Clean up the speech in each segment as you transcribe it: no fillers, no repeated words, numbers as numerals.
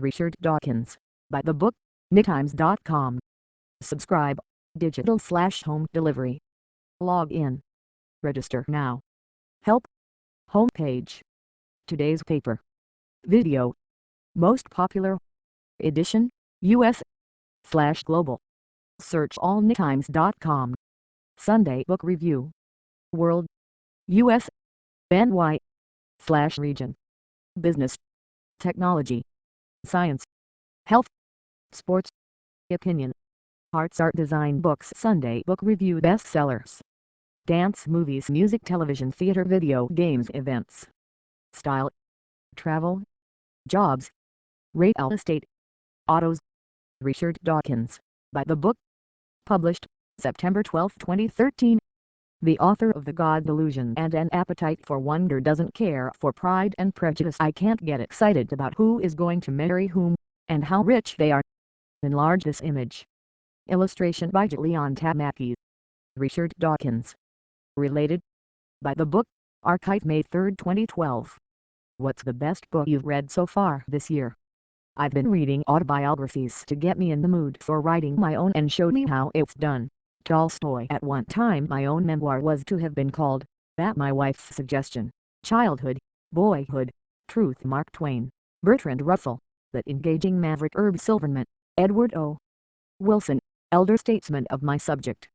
Richard Dawkins. Buy the book, nytimes.com. Subscribe, digital/home delivery. Log in. Register now. Help. Homepage. Today's paper. Video. Most popular. Edition, US/global. Search all nytimes.com. Sunday Book Review. World. US. NY/region. Business. Technology. Science. Health. Sports. Opinion. Arts, Art, Design, Books. Sunday Book Review. Bestsellers. Dance, movies, music, television, theater, video, games, events. Style. Travel. Jobs. Real estate. Autos. Richard Dawkins. Buy the book. Published, September 12, 2013. The author of The God Delusion and An Appetite for Wonder doesn't care for Pride and Prejudice. I can't get excited about who is going to marry whom, and how rich they are. Enlarge this image. Illustration by Leon Tamaki. Richard Dawkins. Related. Buy the book. Archive, May 3, 2012. What's the best book you've read so far this year? I've been reading autobiographies to get me in the mood for writing my own and show me how it's done. Tolstoy. At one time my own memoir was to have been called, at my wife's suggestion, Childhood, Boyhood, Truth. Mark Twain. Bertrand Russell. That engaging maverick. Herb Silverman. Edward O. Wilson, elder statesman of my subject.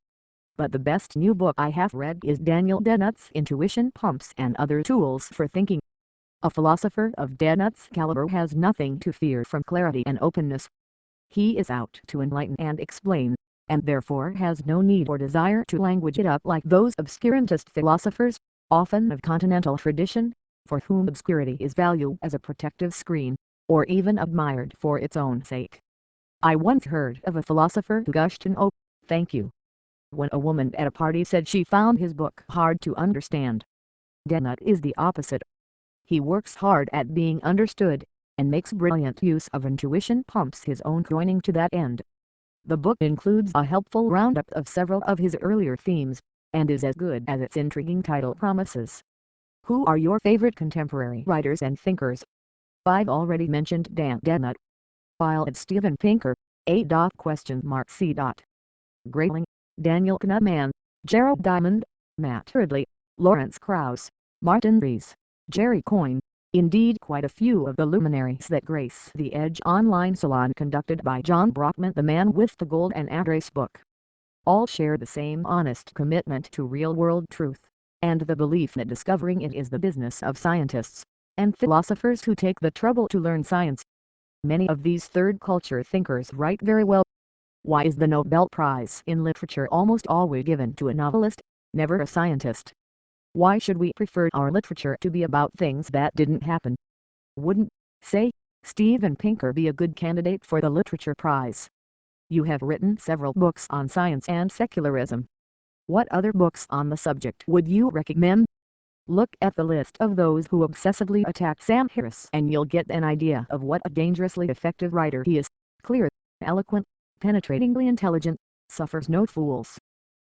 But the best new book I have read is Daniel Dennett's Intuition Pumps and Other Tools for Thinking. A philosopher of Dennett's caliber has nothing to fear from clarity and openness. He is out to enlighten and explain, and therefore has no need or desire to language it up like those obscurantist philosophers, often of continental tradition, for whom obscurity is valued as a protective screen, or even admired for its own sake. I once heard of a philosopher who gushed an "oh, thank you," when a woman at a party said she found his book hard to understand. Dennett is the opposite. He works hard at being understood, and makes brilliant use of intuition pumps his own coining to that end. The book includes a helpful roundup of several of his earlier themes, and is as good as its intriguing title promises. Who are your favorite contemporary writers and thinkers? I've already mentioned Dan Dennett. While at Steven Pinker, C. Grayling, Daniel Kahneman, Gerald Diamond, Matt Ridley, Lawrence Krauss, Martin Rees, Jerry Coyne, indeed quite a few of the luminaries that grace the Edge online salon conducted by John Brockman, the man with the gold and address book. All share the same honest commitment to real-world truth, and the belief that discovering it is the business of scientists and philosophers who take the trouble to learn science. Many of these third-culture thinkers write very well. Why is the Nobel Prize in Literature almost always given to a novelist, never a scientist? Why should we prefer our literature to be about things that didn't happen? Wouldn't, say, Steven Pinker be a good candidate for the Literature Prize? You have written several books on science and secularism. What other books on the subject would you recommend? Look at the list of those who obsessively attack Sam Harris and you'll get an idea of what a dangerously effective writer he is. Clear, eloquent, penetratingly intelligent, suffers no fools.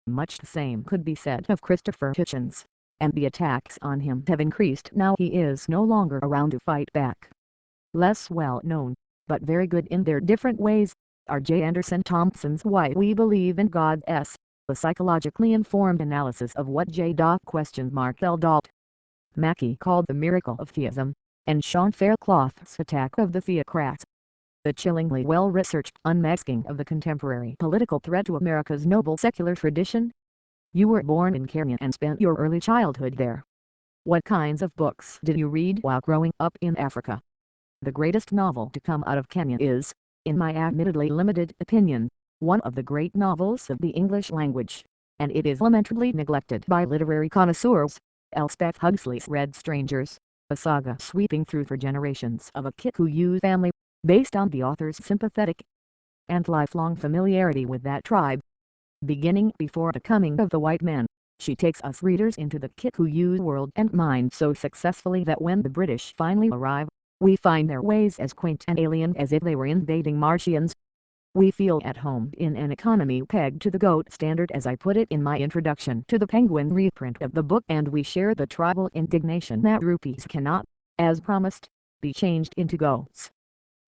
Much the same could be said of Christopher Hitchens, and the attacks on him have increased now he is no longer around to fight back. Less well known, but very good in their different ways, are J. Anderson Thompson's Why We Believe in God, a psychologically informed analysis of what J. L. Mackey called the miracle of theism, and Sean Faircloth's attack of the theocrats. The chillingly well-researched unmasking of the contemporary political threat to America's noble secular tradition. You were born in Kenya and spent your early childhood there. What kinds of books did you read while growing up in Africa? The greatest novel to come out of Kenya is, in my admittedly limited opinion, one of the great novels of the English language, and it is lamentably neglected by literary connoisseurs. Elspeth Huxley's Red Strangers, a saga sweeping through for generations of a Kikuyu family, based on the author's sympathetic and lifelong familiarity with that tribe. Beginning before the coming of the white man, she takes us readers into the Kikuyu world and mind so successfully that when the British finally arrive, we find their ways as quaint and alien as if they were invading Martians. We feel at home in an economy pegged to the goat standard, as I put it in my introduction to the Penguin reprint of the book, and we share the tribal indignation that rupees cannot, as promised, be changed into goats.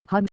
Hugs.